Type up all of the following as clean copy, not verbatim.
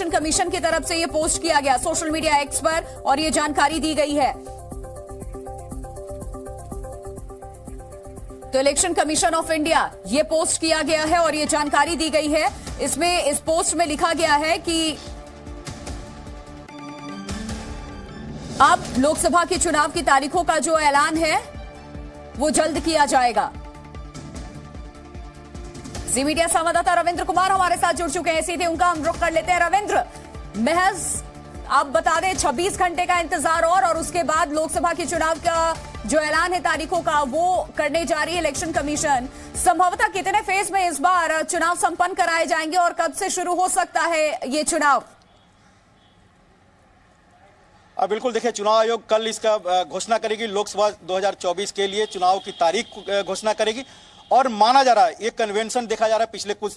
Commission की तरफ से ये पोस्ट किया गया सोशल मीडिया एक्स पर और ये जानकारी दी गई है। तो इलेक्शन कमीशन ऑफ इंडिया ये पोस्ट किया गया है और ये जानकारी दी गई है। इसमें इस पोस्ट में लिखा गया है कि अब लोकसभा के चुनाव की तारीखों का जो ऐलान है वो जल्द किया जाएगा। जी मीडिया संवाददाता रविंद्र कुमार हमारे साथ जुड़ चुके हैं, सीधे उनका हम रुख कर लेते हैं। रविंद्र, महज आप बता दें 26 घंटे का इंतजार और उसके बाद लोकसभा के चुनाव का जो ऐलान है तारीखों का वो करने जा रही है इलेक्शन कमीशन। संभवतः कितने फेज में इस बार चुनाव संपन्न कराए जाएंगे और कब से शुरू हो सकता है ये चुनाव? बिल्कुल, देखिए, चुनाव आयोग कल इसका घोषणा करेगी। लोकसभा 2024 के लिए चुनाव की तारीख घोषणा करेगी और माना जा रहा है, ये कन्वेंशन देखा जा रहा है पिछले कुछ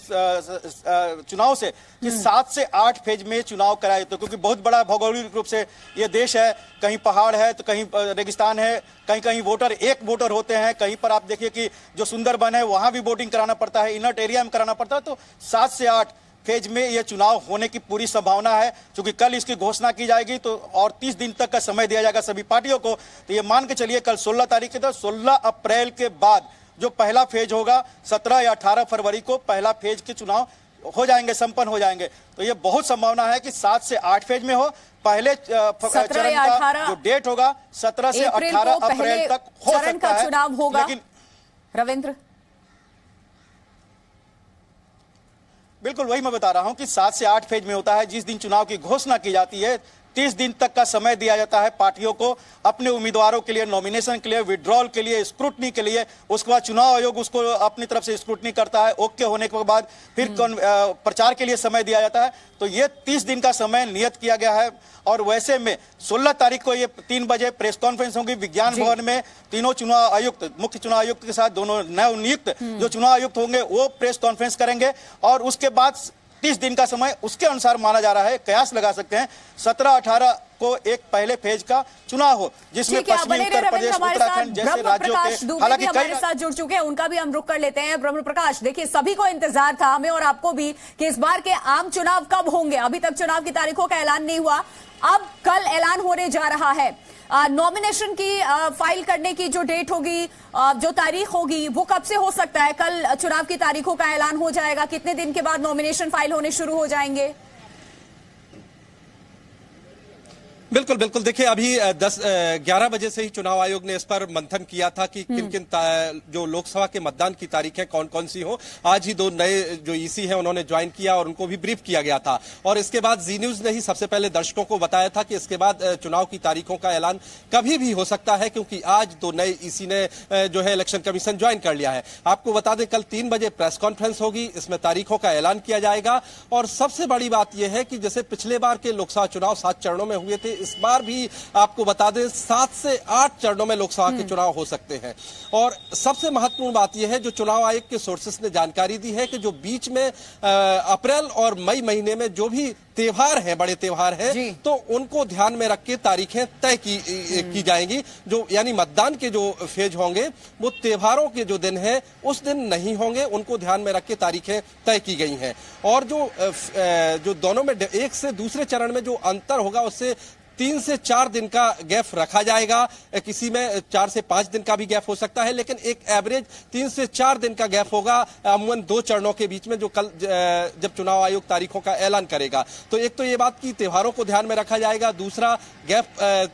चुनाव से कि 7 से 8 फेज में चुनाव कराए जाते, क्योंकि बहुत बड़ा भौगोलिक रूप से ये देश है। कहीं पहाड़ है तो कहीं रेगिस्तान है, कहीं कहीं वोटर एक वोटर होते हैं, कहीं पर आप देखिए कि जो सुंदरबन है वहां भी वोटिंग कराना पड़ता है, इनट एरिया में कराना पड़ता है। तो 7 से 8 फेज में यह चुनाव होने की पूरी संभावना है, क्योंकि कल इसकी घोषणा की जाएगी तो और 30 दिन तक का समय दिया जाएगा सभी पार्टियों को। तो ये मान के चलिए कल 16 तारीख के, तो 16 अप्रैल के बाद जो पहला फेज होगा 17 या 18 फरवरी को पहला फेज के चुनाव हो जाएंगे, संपन्न हो जाएंगे। तो ये बहुत संभावना है कि 7 से 8 फेज में हो। पहले चरण का जो डेट होगा 17 से 18 अप्रैल तक हो सकता है चुनाव होगा। लेकिन रविंद्र, बिल्कुल वही मैं बता रहा हूं कि 7 से 8 फेज में होता है। जिस दिन चुनाव की घोषणा की जाती है 30 दिन तक का समय दिया जाता है पार्टियों को अपने उम्मीदवारों के लिए, नॉमिनेशन के लिए, विड्रॉल के लिए, स्क्रूटनी के लिए। उसके बाद चुनाव आयोग उसको अपनी तरफ से स्क्रूटनी करता है। ओके होने के बाद फिर प्रचार के लिए समय दिया जाता है। तो ये 30 दिन का समय नियत किया गया है। और वैसे में 16 तारीख को ये 3 बजे प्रेस कॉन्फ्रेंस होगी विज्ञान भवन में। तीनों चुनाव आयुक्त, मुख्य चुनाव आयुक्त के साथ दोनों नवनियुक्त जो चुनाव आयुक्त होंगे वो प्रेस कॉन्फ्रेंस करेंगे और उसके बाद 30 दिन का समय उसके अनुसार माना जा रहा है। कयास लगा सकते हैं 17-18 को एक पहले फेज का चुनाव हो, जिसमें पश्चिमी उत्तर प्रदेश, उत्तराखंड जैसे राज्यों के हालांकि हमारे साथ जुड़ चुके हैं, उनका भी हम रुख कर लेते हैं। ब्रह्म प्रकाश, देखिए सभी को इंतजार था, हमें और आपको भी, कि इस बार के आम चुनाव कब होंगे। अभी तक चुनाव की तारीखों का ऐलान नहीं हुआ, अब कल ऐलान होने जा रहा है। नॉमिनेशन की फाइल करने की जो डेट होगी, जो तारीख होगी, वो कब से हो सकता है? कल चुनाव की तारीखों का ऐलान हो जाएगा, कितने दिन के बाद नॉमिनेशन फाइल होने शुरू हो जाएंगे? बिल्कुल बिल्कुल, देखिए अभी 11 बजे से ही चुनाव आयोग ने इस पर मंथन किया था कि किन किन जो लोकसभा के मतदान की तारीखें कौन कौन सी हो। आज ही 2 नए जो ईसी हैं उन्होंने ज्वाइन किया और उनको भी ब्रीफ किया गया था। और इसके बाद जी न्यूज ने ही सबसे पहले दर्शकों को बताया था कि इसके बाद चुनाव की तारीखों का ऐलान कभी भी हो सकता है, क्योंकि आज 2 नए ईसी ने जो है इलेक्शन कमीशन ज्वाइन कर लिया है। आपको बता दें कल 3 बजे प्रेस कॉन्फ्रेंस होगी, इसमें तारीखों का ऐलान किया जाएगा। और सबसे बड़ी बात यह है कि जैसे पिछले बार के लोकसभा चुनाव 7 चरणों में हुए थे, इस बार भी आपको बता दें 7 से 8 चरणों में लोकसभा के चुनाव हो सकते हैं। और सबसे महत्वपूर्ण बात यह है, जो चुनाव आयोग के सोर्सेस ने जानकारी दी है, कि जो बीच में अप्रैल और मई महीने में जो भी त्योहार हैं, बड़े त्योहार हैं, तो उनको ध्यान में रख के तारीखें तय की जाएंगी। जो यानी मतदान के जो फेज होंगे वो त्योहारों के जो दिन हैं उस दिन नहीं होंगे, उनको ध्यान में रख के तारीखें तय की गई हैं। और जो दोनों में एक से दूसरे चरण में जो अंतर होगा उससे 3 से 4 दिन का गैप रखा जाएगा। किसी में 4 से 5 दिन का भी गैप हो सकता है, लेकिन एक एवरेज 3 से 4 दिन का गैप होगा अमूमन 2 चरणों के बीच में, जो कल जब चुनाव आयोग तारीखों का ऐलान करेगा। तो एक तो ये बात कि त्योहारों को ध्यान में रखा जाएगा, दूसरा गैप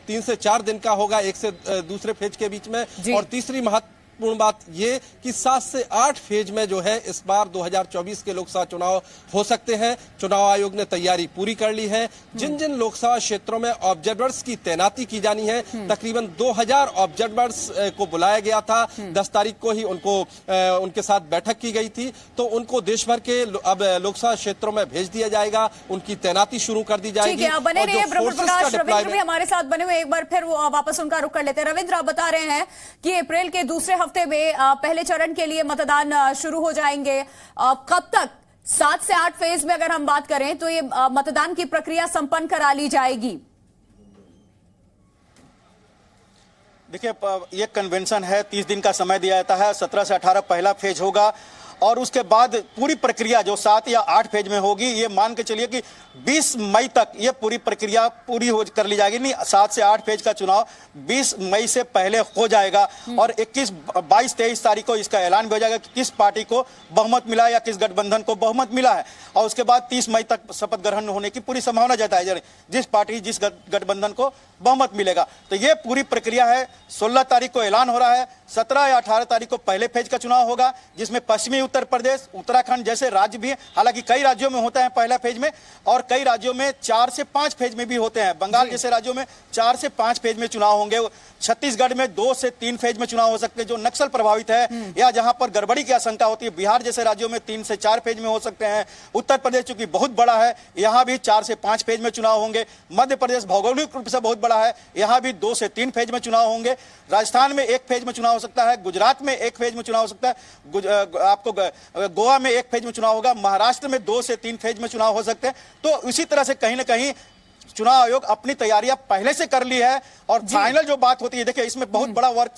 3 से 4 दिन का होगा एक से दूसरे फेज के बीच में, और तीसरी महत्वपूर्ण बात ये कि 7 से 8 फेज में जो है इस बार 2024 के लोकसभा चुनाव हो सकते हैं। चुनाव आयोग ने तैयारी पूरी कर ली है। जिन जिन लोकसभा क्षेत्रों में ऑब्जर्वर्स की तैनाती की जानी है, तकरीबन 2000 ऑब्जर्वर्स को बुलाया गया था। 10 तारीख को ही उनके साथ बैठक की गई थी। तो उनको देश भर के अब लोकसभा क्षेत्रों में भेज दिया जाएगा, उनकी तैनाती शुरू कर दी जाएगी। बने रहिए ब्रह्म प्रकाश, रविंद्र भी हमारे साथ बने हुए, एक बार फिर वो वापस उनका रुख कर लेते हैं। रविंद्र, आप बता रहे हैं कि अप्रैल के दूसरे हफ्ते में पहले चरण के लिए मतदान शुरू हो जाएंगे। कब तक 7 से 8 फेज में अगर हम बात करें तो ये मतदान की प्रक्रिया संपन्न करा ली जाएगी? देखिए, ये कन्वेंशन है, 30 दिन का समय दिया जाता है। 17 से 18 पहला फेज होगा और उसके बाद पूरी प्रक्रिया जो 7 या 8 फेज में होगी, ये मान के चलिए कि 20 मई तक ये पूरी प्रक्रिया कर ली जाएगी। नहीं, 7 से 8 फेज का चुनाव 20 मई से पहले हो जाएगा और 21, 22, 23 तारीख को इसका ऐलान भी हो जाएगा कि किस पार्टी को बहुमत मिला है या किस गठबंधन को बहुमत मिला है। और उसके बाद 30 मई तक शपथ ग्रहण होने की पूरी संभावना जताई जा रही है, जिस पार्टी जिस गठबंधन को बहुमत मिलेगा। तो ये पूरी प्रक्रिया है। 16 तारीख को ऐलान हो रहा है, 17 या 18 तारीख को पहले फेज का चुनाव होगा, जिसमें पश्चिमी उत्तर प्रदेश, उत्तराखंड जैसे राज्य भी, हालांकि कई राज्यों में होता है पहला फेज में और कई राज्यों में 4 से 5 फेज में भी होते हैं। बंगाल जैसे राज्यों में 4 से 5 फेज में चुनाव होंगे। छत्तीसगढ़ में 2 से 3 फेज में चुनाव हो सकते हैं जो नक्सल प्रभावित है या जहां पर गड़बड़ी की आशंका होती है। बिहार जैसे राज्यों में 3 से 4 फेज में हो सकते हैं। उत्तर प्रदेश चूंकि बहुत बड़ा है, यहां भी 4 से 5 फेज में चुनाव होंगे। मध्य प्रदेश भौगोलिक रूप से बहुत बड़ा है, यहां भी 2 से 3 फेज में चुनाव होंगे। राजस्थान में 1 फेज में चुनाव हो सकता है, गुजरात में 1 फेज में चुनाव हो सकता है, आपको गोवा में 1 फेज में चुनाव होगा, महाराष्ट्र में 2 से 3 फेज में चुनाव हो सकते हैं। तो इसी तरह से कहीं ना कहीं चुनाव आयोग अपनी तैयारियां पहले से कर ली है और फाइनल जो बात होती है, देखिए इसमें बहुत बड़ा वर्क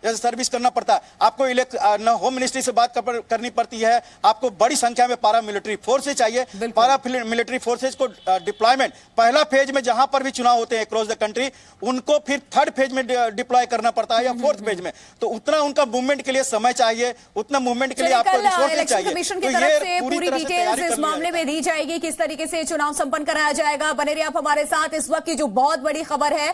जैसे सर्विस करना पड़ता है। आपको होम मिनिस्ट्री से बात करनी पड़ती है, आपको बड़ी संख्या में पारा मिलिट्री फोर्सेज चाहिए। पारा मिलिट्री फोर्सेज को डिप्लॉयमेंट पहला फेज में जहां पर भी चुनाव होते हैं अक्रॉस द कंट्री, उनको फिर 3rd फेज में डिप्लॉय करना पड़ता है या 4th फेज में। तो उतना उनका मूवमेंट के लिए समय चाहिए, उतना मूवमेंट के लिए आपको रिसोर्सेज चाहिए। कमीशन की तरफ से पूरी डिटेल्स इस मामले में दी जाएगी, किस तरीके से चुनाव संपन्न कराया जाएगा। बने रहिए आप हमारे साथ। इस वक्त की जो बहुत बड़ी खबर है,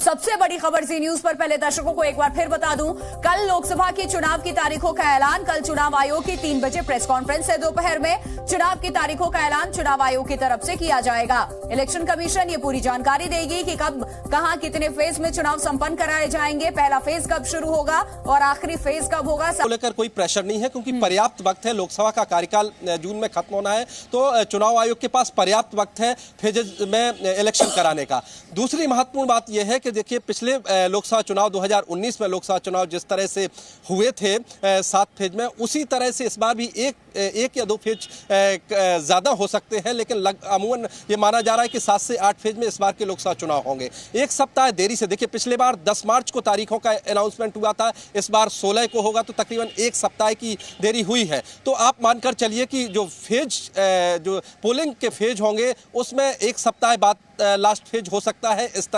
सबसे बड़ी खबर जी न्यूज पर, पहले दर्शकों को एक बार फिर बता दूं, कल लोकसभा की चुनाव की तारीखों का ऐलान, कल चुनाव आयोग की 3 बजे प्रेस कॉन्फ्रेंस है दोपहर में। चुनाव की तारीखों का ऐलान चुनाव आयोग की तरफ से किया जाएगा। इलेक्शन कमीशन ये पूरी जानकारी देगी कि कब, कहां, कितने फेज में चुनाव संपन्न कराए जाएंगे, पहला फेज कब शुरू होगा और आखिरी फेज कब होगा। लेकर कोई प्रेशर नहीं है क्योंकि पर्याप्त वक्त है। लोकसभा का कार्यकाल जून में खत्म होना है, तो चुनाव आयोग के पास पर्याप्त वक्त है फेजेज में इलेक्शन कराने का। दूसरी महत्वपूर्ण बात यह है कि देखिए पिछले लोकसभा चुनाव 2019 में लोकसभा चुनाव जिस तरह से हुए थे 7 फेज में, उसी तरह से इस बार भी एक या 2 फेज ज्यादा हो सकते हैं, लेकिन अमूमन ये माना जा रहा है कि 7 से 8 फेज में इस बार के लोकसभा चुनाव होंगे। 1 सप्ताह देरी से, देखिए पिछले बार 10 मार्च को तारीखों का अनाउंसमेंट हुआ था, इस बार 16 को होगा, तो तकरीबन 1 सप्ताह की देरी हुई है। तो आप मानकर चलिए कि जो फेज, जो पोलिंग के फेज होंगे उसमें 1 सप्ताह बाद लास्ट फेज हो सकता है इस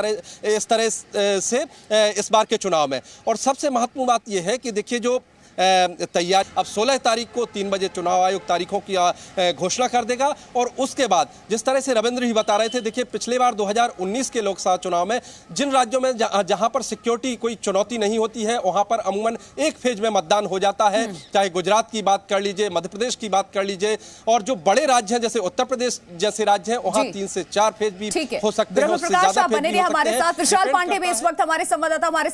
तरह से इस बार के चुनाव में। और सबसे महत्वपूर्ण बात यह है कि देखिए जो तैयारी, अब 16 तारीख को 3 बजे चुनाव आयोग तारीखों की घोषणा कर देगा और उसके बाद जिस तरह से रविंद्र भी बता रहे थे, देखिए पिछले बार 2019 के लोकसभा चुनाव में जिन राज्यों में जहां पर सिक्योरिटी कोई चुनौती नहीं होती है वहां पर अमूमन 1 फेज में मतदान हो जाता है। चाहे गुजरात की बात कर लीजिए, मध्य प्रदेश की बात कर लीजिए, और जो बड़े राज्य हैं जैसे उत्तर प्रदेश जैसे राज्य हैं वहां 3 से 4 फेज भी हो सकते हैं। हमारे साथ विशाल पांडे भी इस वक्त हमारे संवाददाता हमारे साथ